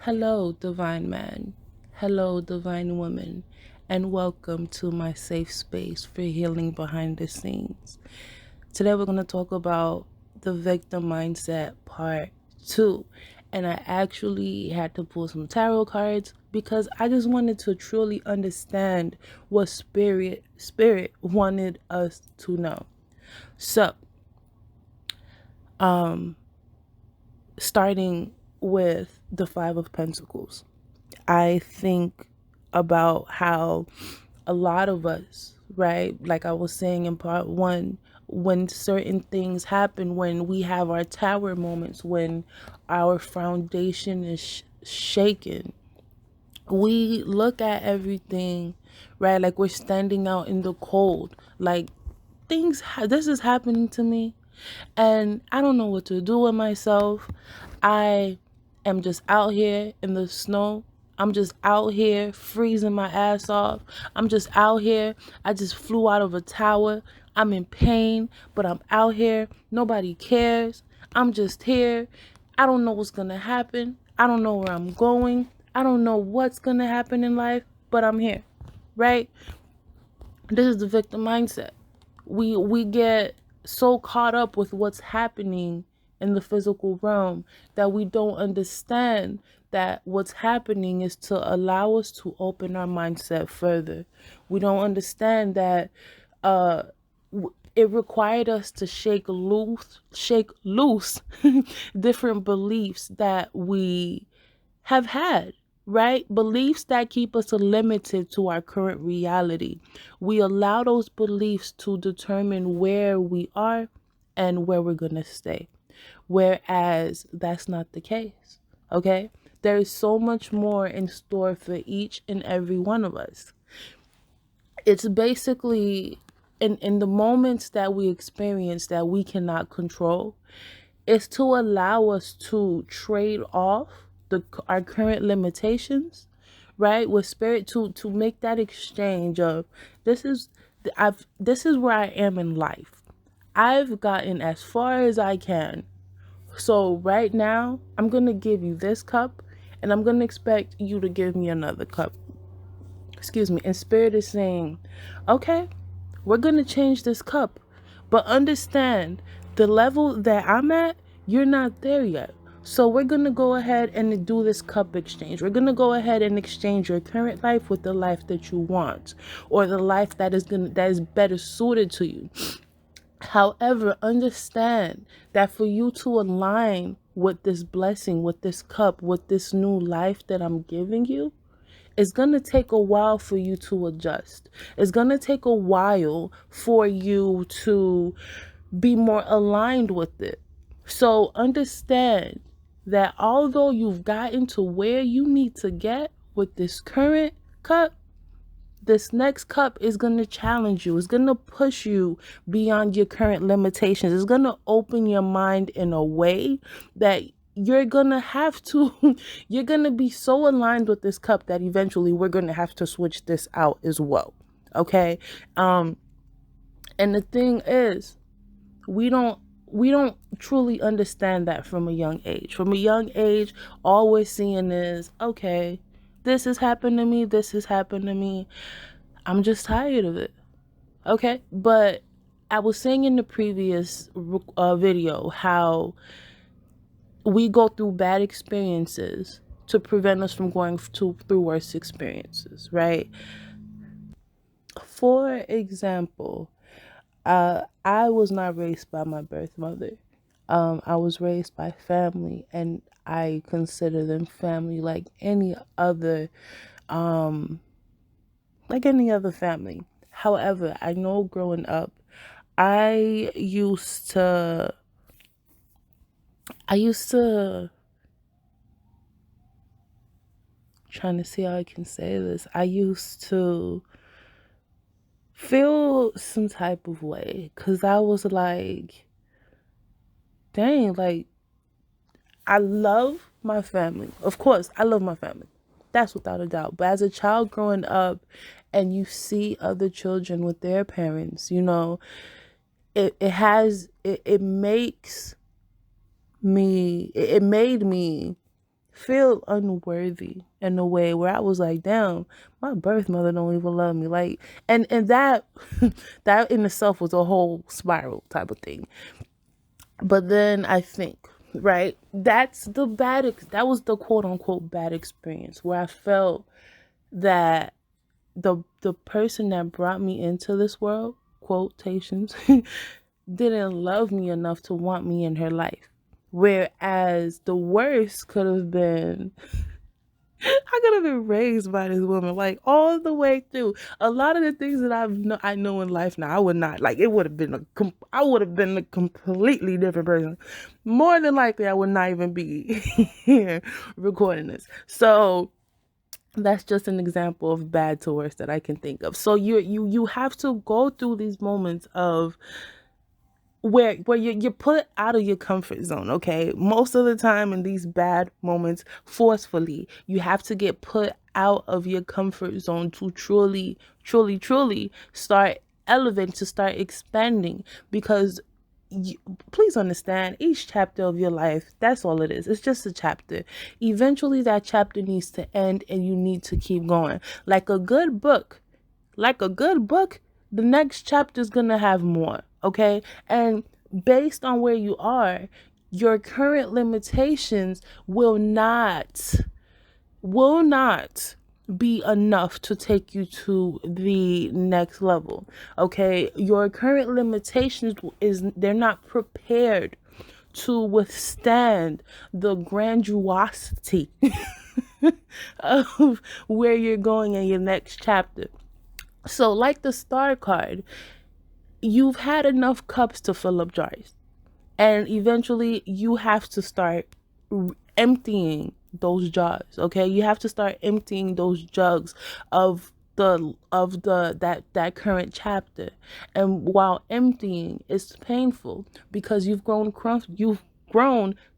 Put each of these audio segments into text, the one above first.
Hello, divine man. Hello, divine woman. And welcome to my safe space for healing behind the scenes. Today, we're going to talk about the victim mindset part two. And I actually had to pull some tarot cards because I just wanted to truly understand what spirit wanted us to know. So, starting with the Five of Pentacles. I think about how a lot of us, right, like I was saying in part one, when certain things happen, when we have our tower moments, when our foundation is shaken, we look at everything, right, like we're standing out in the cold, like this is happening to me and I don't know what to do with myself. I am just out here in the snow. I'm just out here freezing my ass off. I'm just out here. I just flew out of a tower. I'm in pain, but I'm out here. Nobody cares. I'm just here. I don't know what's going to happen. I don't know where I'm going. I don't know what's going to happen in life, but I'm here. Right? This is the victim mindset. We get so caught up with what's happening in the physical realm that we don't understand that what's happening is to allow us to open our mindset further. We don't understand that it required us to shake loose different beliefs that we have had, right? Beliefs that keep us limited to our current reality. We allow those beliefs to determine where we are and where we're going to stay. Whereas that's not the case, okay? There is so much more in store for each and every one of us. It's basically in the moments that we experience that we cannot control, is to allow us to trade off our current limitations, right, with spirit, to make that exchange of this is where I am in life. I've gotten as far as I can. So right now, I'm going to give you this cup and I'm going to expect you to give me another cup. Excuse me. And spirit is saying, okay, we're going to change this cup, but understand the level that I'm at, you're not there yet. So we're going to go ahead and do this cup exchange. We're going to go ahead and exchange your current life with the life that you want, or the life that is better suited to you. However, understand that for you to align with this blessing, with this cup, with this new life that I'm giving you, it's going to take a while for you to adjust. It's going to take a while for you to be more aligned with it. So understand that although you've gotten to where you need to get with this current cup, this next cup is going to challenge you. It's going to push you beyond your current limitations. It's going to open your mind in a way that you're going to have to, you're going to be so aligned with this cup that eventually we're going to have to switch this out as well. Okay. And the thing is, we don't truly understand that from a young age. From a young age, all we're seeing is, okay, this has happened to me. This has happened to me. I'm just tired of it. Okay. But I was saying in the previous video how we go through bad experiences to prevent us from going through worse experiences, right? For example, I was not raised by my birth mother. I was raised by family, and I consider them family like any other family. However, I know growing up, I used to trying to see how I can say this. I used to feel some type of way because I was like, dang, like, I love my family. Of course, I love my family. That's without a doubt. But as a child growing up and you see other children with their parents, it made me feel unworthy in a way where I was like, damn, my birth mother don't even love me. Like, and that that in itself was a whole spiral type of thing. But then I think, right, that was the quote unquote bad experience where I felt that the person that brought me into this world, quotations, didn't love me enough to want me in her life. Whereas the worst could have been, I could have been raised by this woman, like all the way through. A lot of the things that I know in life now, I would not like. It would have been I would have been a completely different person. More than likely, I would not even be here recording this. So that's just an example of bad to worse that I can think of. So you have to go through these moments of where you're put out of your comfort zone. Okay, most of the time in these bad moments, forcefully, you have to get put out of your comfort zone to truly start elevating, to start expanding. Because you, please understand, each chapter of your life, that's all it is. It's just a chapter. Eventually that chapter needs to end and you need to keep going. Like a good book, the next chapter is going to have more, okay? And based on where you are, your current limitations will not be enough to take you to the next level. Okay? Your current limitations they're not prepared to withstand the grandiosity of where you're going in your next chapter. So, like the star card, you've had enough cups to fill up jars. And eventually you have to start emptying those jars, okay? You have to start emptying those jugs of the that current chapter. And while emptying, it's painful because you've grown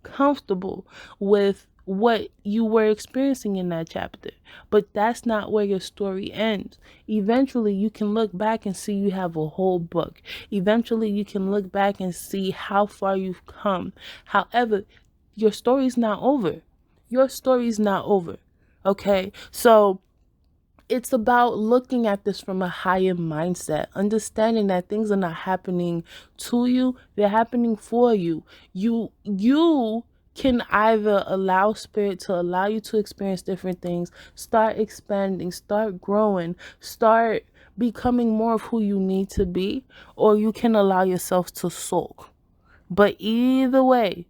comfortable with what you were experiencing in that chapter. But that's not where your story ends. Eventually, you can look back and see you have a whole book. Eventually, you can look back and see how far you've come. However, your story's not over. Your story's not over. Okay? So, it's about looking at this from a higher mindset, understanding that things are not happening to you, they're happening for you. You can either allow spirit to allow you to experience different things, start expanding, start growing, start becoming more of who you need to be, or you can allow yourself to sulk. But either way,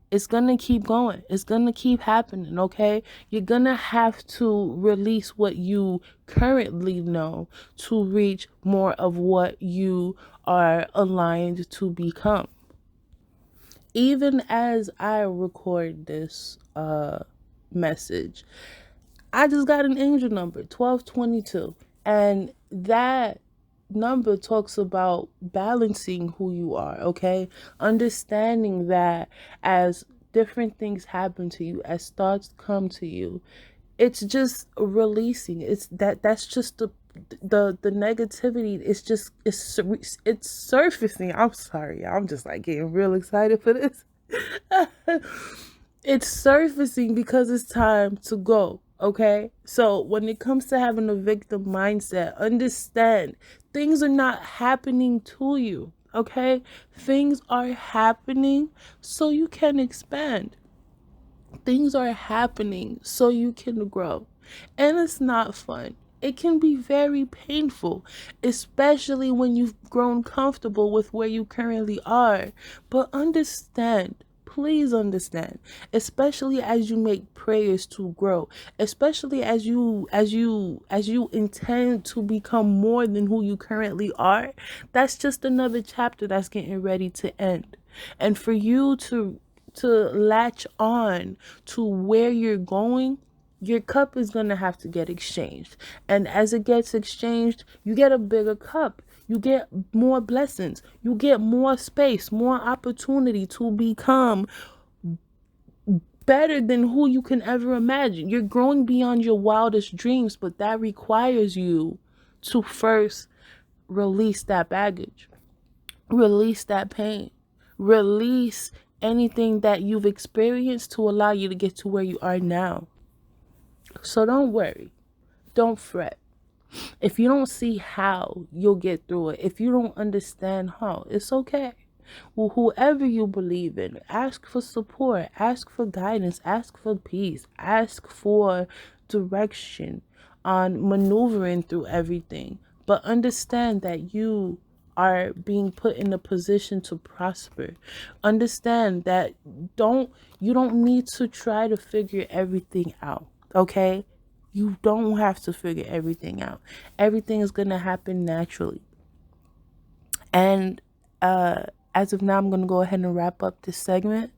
it's going to keep going. It's going to keep happening, okay? You're going to have to release what you currently know to reach more of what you are aligned to become. Even as I record this message, I just got an angel number, 1222. And that number talks about balancing who you are, okay? Understanding that as different things happen to you, as thoughts come to you, it's just releasing. That's just the negativity. It's surfacing. I'm sorry, I'm just like getting real excited for this. It's surfacing because it's time to go. Okay, so when it comes to having a victim mindset, understand things are not happening to you. Okay, things are happening so you can expand. Things are happening so you can grow. And it's not fun. It can be very painful, especially when you've grown comfortable with where you currently are. But understand, please understand, especially as you make prayers to grow, especially as you intend to become more than who you currently are. That's just another chapter that's getting ready to end. And for you to latch on to where you're going, your cup is going to have to get exchanged. And as it gets exchanged, you get a bigger cup. You get more blessings. You get more space, more opportunity to become better than who you can ever imagine. You're growing beyond your wildest dreams, but that requires you to first release that baggage, release that pain, release anything that you've experienced to allow you to get to where you are now. So don't worry. Don't fret. If you don't see how, you'll get through it. If you don't understand how, it's okay. Well, whoever you believe in, ask for support, ask for guidance, ask for peace, ask for direction on maneuvering through everything. But understand that you are being put in a position to prosper. Understand that you don't need to try to figure everything out, okay? You don't have to figure everything out. Everything is going to happen naturally. And as of now, I'm going to go ahead and wrap up this segment.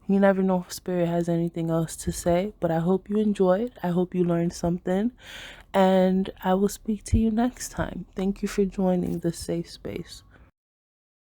You never know if Spirit has anything else to say, but I hope you enjoyed. I hope you learned something. And I will speak to you next time. Thank you for joining the safe space.